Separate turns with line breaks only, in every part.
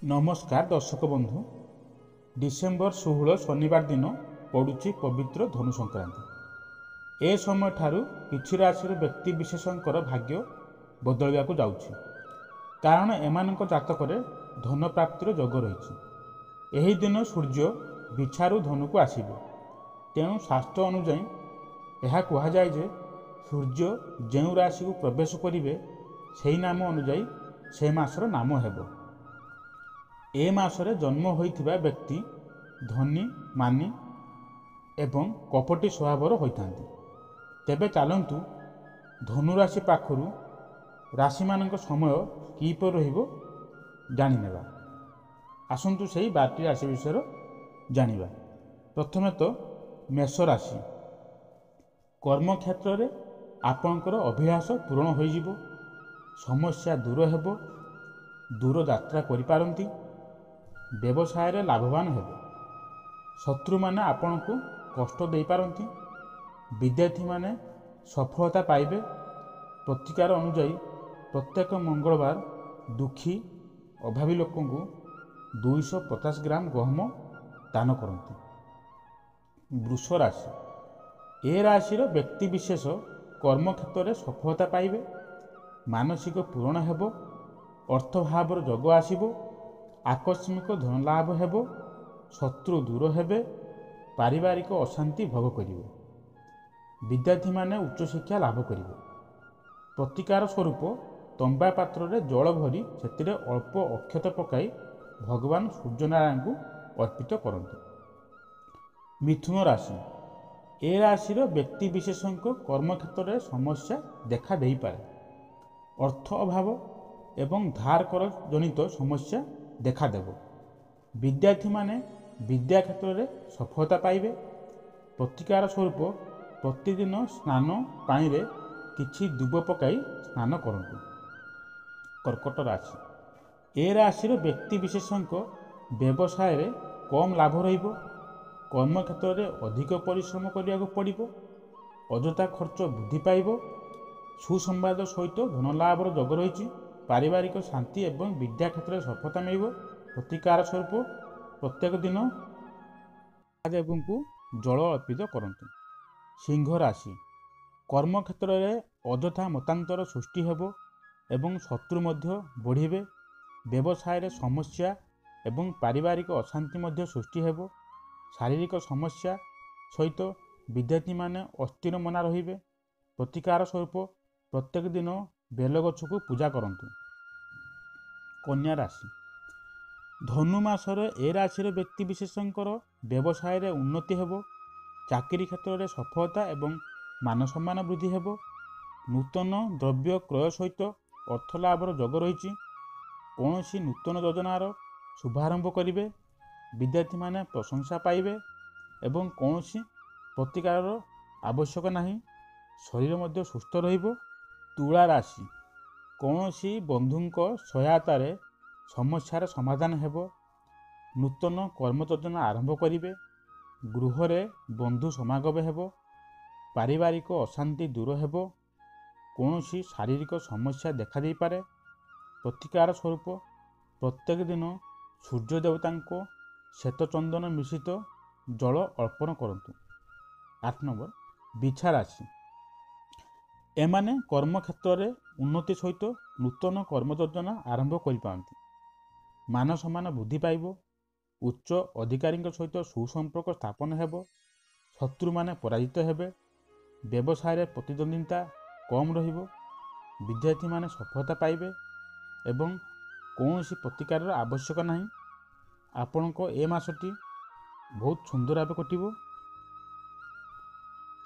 नमस्कार दर्शक बंधु। डिसेम्बर 16 शनिवार दिन पड़ुची पवित्र धनु संक्रांति। ए समय ठारू किछि राशि व्यक्ति विशेषकर भाग्य बदलवाक जाउछि, कारण एमानक जातकरे धन प्राप्तिर योग रही। एही दिन सूर्य बिछारू धनु को आसिबे, तेणु शास्त्र अनुजाई यह कहुए जे सूर्य जो राशि को प्रवेश करिवे सेही नाम अनुजाई से मासर नाम हेबो। ए मासरे जन्म होइथिबा व्यक्ति धनी मानी एवं कपटी स्वभावर होइथांती। तेबे चलंतु धनुराशि पाखरु राशि मानक समय किपर रहिबो जानिनेबा। आसंतु सेही 12टी राशि विषय जानिबा। प्रथमे तो मेष राशि। कर्म क्षेत्र रे आपनकर अभिलाष पूर्ण होइजिबो, समस्या दूर हेबो, दूर यात्रा करि पारंती, व्यवसाय रे लाभवान हेबे। शत्रु माने आपण को कष्ट दे पारंती, विद्यार्थी माने सफलता पाइबे। प्रतिकार अनुजाई प्रत्येक मंगलवार दुखी अभावी लोकों को 250 ग्राम गहम दान करंती। वृष राशि। ए राशि व्यक्ति विशेष कर्म क्षेत्र में सफलता पाइबे, मानसिक पूरण हेबो, अर्थ भावर जोग आसिबो, आकस्मिक धन लाभ हेबो, शत्रु दूर हेबे, पारिवारिक अशांति भोग करिवे। विद्यार्थी माने उच्च शिक्षा लाभ करिवे। प्रतिकार स्वरूप तंबा पात्र रे जल भरी सेतिरे अल्प अक्षत पकाई भगवान सूर्यनारायण को अर्पित करंती। मिथुन राशि। ए राशि व्यक्ति विशेषज्ञ कर्म क्षेत्र में समस्या देखा दे पारे। अर्थ अभाव एवं धार कर जनित समस्या देखा देव। विद्यार्थी माने विद्या क्षेत्र में सफलता पाइबे। प्रतिकार स्वरूप प्रतिदिन स्नान पानी रे किछि दुब पकाई स्नान करंतु। कर्कट राशि। ए राशि व्यक्ति विशेषज्ञ व्यवसाय रे कम लाभ रहिबो, कर्म क्षेत्र में अधिक परिश्रम करिया पड़िबो, अजथा खर्च वृद्धि पाइबो। सुसंवाद सहित धन लाभर जोग रही। पारिवारिक शांति एवं विद्या क्षेत्र में सफलता मिलिबो। प्रतिकार स्वरूप प्रत्येक दिन महादेव को जल अर्पित करंतु। सिंह राशि। कर्म क्षेत्र में अजथा मतांतर सृष्टि हेबो एवं शत्रु मध्य बढ़िबे। व्यवसाय रे समस्या एवं पारिवारिक अशांति मध्य सृष्टि हेबो। शारीरिक समस्या सहित विद्यार्थी माने अस्थिर मना रहिबे। प्रतिकार स्वरूप प्रत्येक दिन बेलगछ को पूजा करंतु। कन्या राशि। धनु मासर ए राशि व्यक्ति विशेषकर व्यवसाय रे उन्नति हेबो, चाकरी क्षेत्र में सफलता एवं मान सम्मान वृद्धि हेबो। नूतन द्रव्य क्रय सहित अर्थ लाभर जोग रही। कौनसी नूतन योजनार शुभारंभ करिवे। विद्यार्थी माने प्रशंसा पाइबे एवं कौनसी प्रतिकार आवश्यक नहीं। शरीर मध्य सुस्थ रहिबो। तुला राशि। कौनसी बंधुंक सहायता रे समस्यार समाधान हेबो। नूतन कर्म योजना आरंभ करिवे। गृह रे बंधु समागम हेबो। पारिवारिक अशांति दूर हेबो। कौनसी शारीरिक समस्या देखा दे पारे। प्रतिकार स्वरूप प्रत्येक दिन सूर्य देवता को श्वेत चंदन मिश्रित जल अर्पण करंतु। 8 नंबर बिछा राशि। एमाने कर्म क्षेत्र में उन्नति सहित नूतन कर्म योजना आरंभ करिपारंती। मान सम्मान वृद्धि पाइबो। उच्च अधिकारी सहित सुसंपर्क स्थापन हेबो। शत्रु माने पराजित हेबे। व्यवसाय रे प्रतिद्वंदिता कम रहिबो। विद्यार्थी माने सफलता पाइबे एवं कौनसी प्रतिकार आवश्यक नहीं। आपण को ए मासटी बहुत सुंदर भाव कटिबो।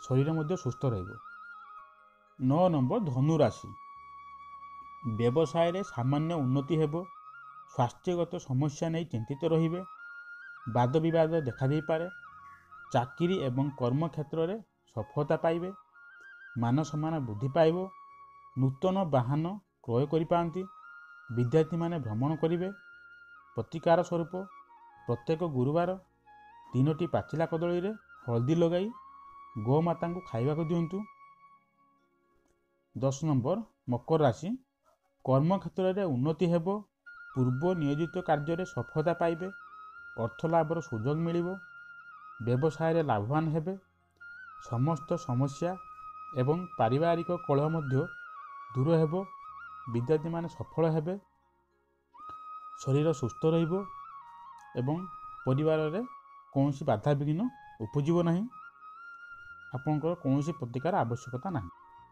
शरीर मध्य सुस्थ रहिबो। 9 नंबर धनु राशि। व्यवसाय रे सामान्य उन्नति हेबो। स्वास्थ्यगत समस्या नहीं चिंतित रहिबे। वाद विवाद देखा दे पारे। चाकरी एवं कर्म क्षेत्र में सफलता पाइबे। मान सम्मान वृद्धि पाइबो। नूतन वाहन क्रय करि पारंती। विद्यार्थी माने भ्रमण करिवे। प्रतिकार स्वरूप प्रत्येक गुरुवार 3टी पाचिला कदली रे हल्दी लगाई गोमाता को खाइबा को दिंतु। 10 नंबर मकर राशि। कर्म क्षेत्र में उन्नति हेबो। ପୂର୍ବ ନିୟୋଜିତ କାର୍ଯ୍ୟରେ ସଫଳତା ପାଇବେ, ଅର୍ଥ ଲାଭର ସୁଯୋଗ ମିଳିବ, ବ୍ୟବସାୟରେ ଲାଭବାନ ହେବେ, ସମସ୍ତ ସମସ୍ୟା ଏବଂ ପାରିବାରିକ କଳହ ମଧ୍ୟ ଦୂର ହେବ, ବିଦ୍ୟାର୍ଥୀମାନେ ସଫଳ ହେବେ, ଶରୀର ସୁସ୍ଥ ରହିବ ଏବଂ ପରିବାରରେ କୌଣସି ବାଧାବିଘ୍ନ ଉପୁଜିବ ନାହିଁ। ଆପଣଙ୍କର କୌଣସି ପ୍ରତିକାର ଆବଶ୍ୟକତା ନାହିଁ।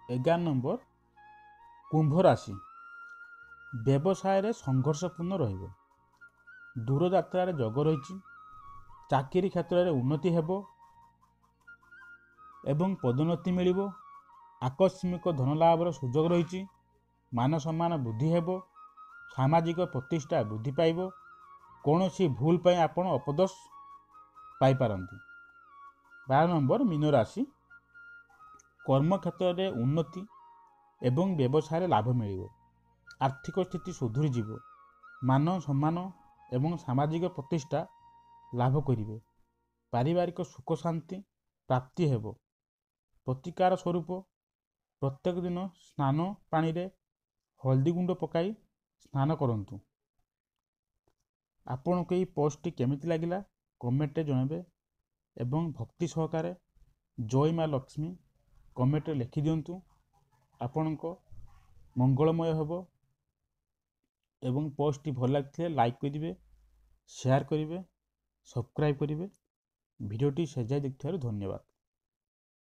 11 ନମ୍ବର କୁମ୍ଭ ରାଶି, ବ୍ୟବସାୟରେ ସଂଘର୍ଷପୂର୍ଣ୍ଣ ରହିବ, ଦୂରଯାତ୍ରାରେ ଯୋଗ ରହିଛି, ଚାକିରି କ୍ଷେତ୍ରରେ ଉନ୍ନତି ହେବ ଏବଂ ପଦୋନ୍ନତି ମିଳିବ, ଆକସ୍ମିକ ଧନଲାଭର ସୁଯୋଗ ରହିଛି, ମାନ ସମ୍ମାନ ବୃଦ୍ଧି ହେବ, ସାମାଜିକ ପ୍ରତିଷ୍ଠା ବୃଦ୍ଧି ପାଇବ, କୌଣସି ଭୁଲ ପାଇଁ ଆପଣ ଅପଦୋଷ ପାଇପାରନ୍ତି। 12 ନମ୍ବର ମୀନ ରାଶି, କର୍ମକ୍ଷେତ୍ରରେ ଉନ୍ନତି ଏବଂ ବ୍ୟବସାୟରେ ଲାଭ ମିଳିବ, ଆର୍ଥିକ ସ୍ଥିତି ସୁଧୁରିଯିବ, ମାନ ସମ୍ମାନ ଏବଂ ସାମାଜିକ ପ୍ରତିଷ୍ଠା ଲାଭ କରିବେ, ପାରିବାରିକ ସୁଖ ଶାନ୍ତି ପ୍ରାପ୍ତି ହେବ। ପ୍ରତିକାର ସ୍ୱରୂପ ପ୍ରତ୍ୟେକ ଦିନ ସ୍ନାନ ପାଣିରେ ହଳଦୀ ଗୁଣ୍ଡ ପକାଇ ସ୍ନାନ କରନ୍ତୁ। ଆପଣଙ୍କୁ ଏହି ପୋଷ୍ଟଟି କେମିତି ଲାଗିଲା କମେଣ୍ଟରେ ଜଣାଇବେ ଏବଂ ଭକ୍ତି ସହକାରେ ଜୟ ମା ଲକ୍ଷ୍ମୀ କମେଣ୍ଟରେ ଲେଖିଦିଅନ୍ତୁ। ଆପଣଙ୍କ ମଙ୍ଗଳମୟ ହେବ ଏବଂ ପୋଷ୍ଟଟି ଭଲ ଲାଗିଥିଲେ ଲାଇକ୍ କରିବେ, ସେୟାର କରିବେ, ସବସ୍କ୍ରାଇବ୍ କରିବେ। ଭିଡ଼ିଓଟି ଶେଷ ଯାଏ ଦେଖିଥିବାରୁ ଧନ୍ୟବାଦ।